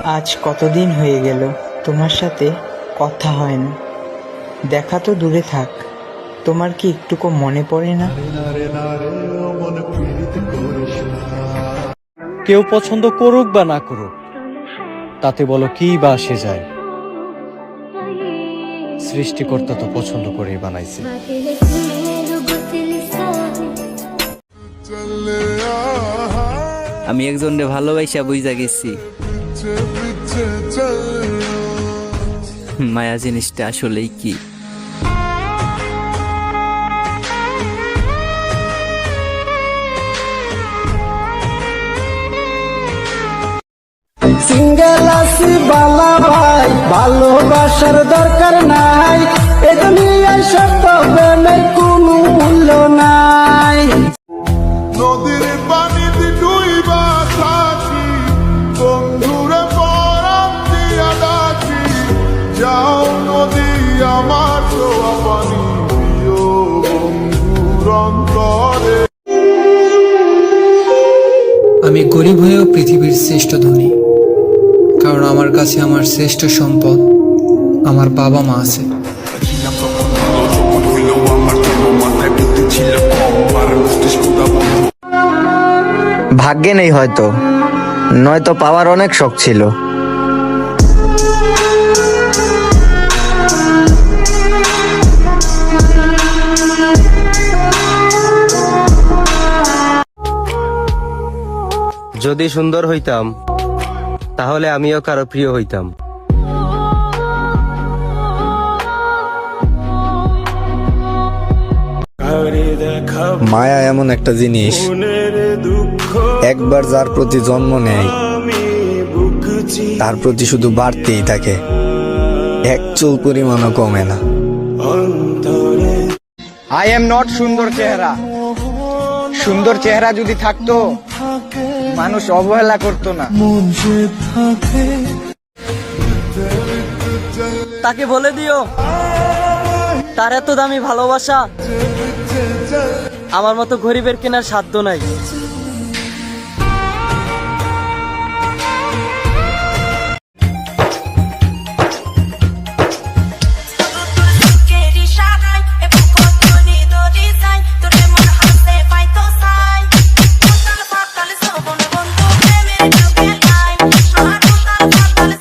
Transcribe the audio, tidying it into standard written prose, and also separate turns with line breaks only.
আজ কতদিন হয়ে গেল তোমার সাথে কথা হয় না। দেখা তো দূরে থাক, তোমার কি একটুকু মনে পড়ে না?
কেউ পছন্দ করুক বা না করুক, তাতে বলো কি বা আসে যায়। সৃষ্টিকর্তা তো পছন্দ করেই বানাইছে।
আমি একজনকে ভালোবাসা বুঝা গেছি, মায়া জিনিসটা আসলেই কি।
সিঙ্গেল আছি বালা ভাই, ভালোবাসার দরকার নাই, এ দুনিয়ায় সত্য প্রেমের কোনো মূল্য নাই।
নদীর পানিতে ডুইবা থাকি, বন্ধুরে পরাণ দিয়া ডাকি, যাও নদী আমার ছোয়া পানি দিও বন্ধুর অন্তরে।
আমি গরিব হয়েও পৃথিবীর শ্রেষ্ঠ ধনী, কারণ আমার কাছে আমার শ্রেষ্ঠ সম্পদ আমার বাবা মা আছে।
ভাগ্যে নেই হয়তো, নয়তো পাওয়ার অনেক শখ ছিল।
যদি সুন্দর হইতাম তাহলে আমিও কারো প্রিয় হইতাম।
মায়া এমন একটা জিনিস, একবার যার প্রতি জন্ম নেয় তার প্রতি শুধু বাড়তেই থাকে, এক চুল পরিমাণও কমে না।
আই এম নট সুন্দর চেহারা, সুন্দর চেহারা যদি থাকতো মানুষ অবহেলা করতো না।
তাকে বলে দিও তার এত দামি ভালোবাসা আমার মতো গরিবের কেনার সাধ্য নাই।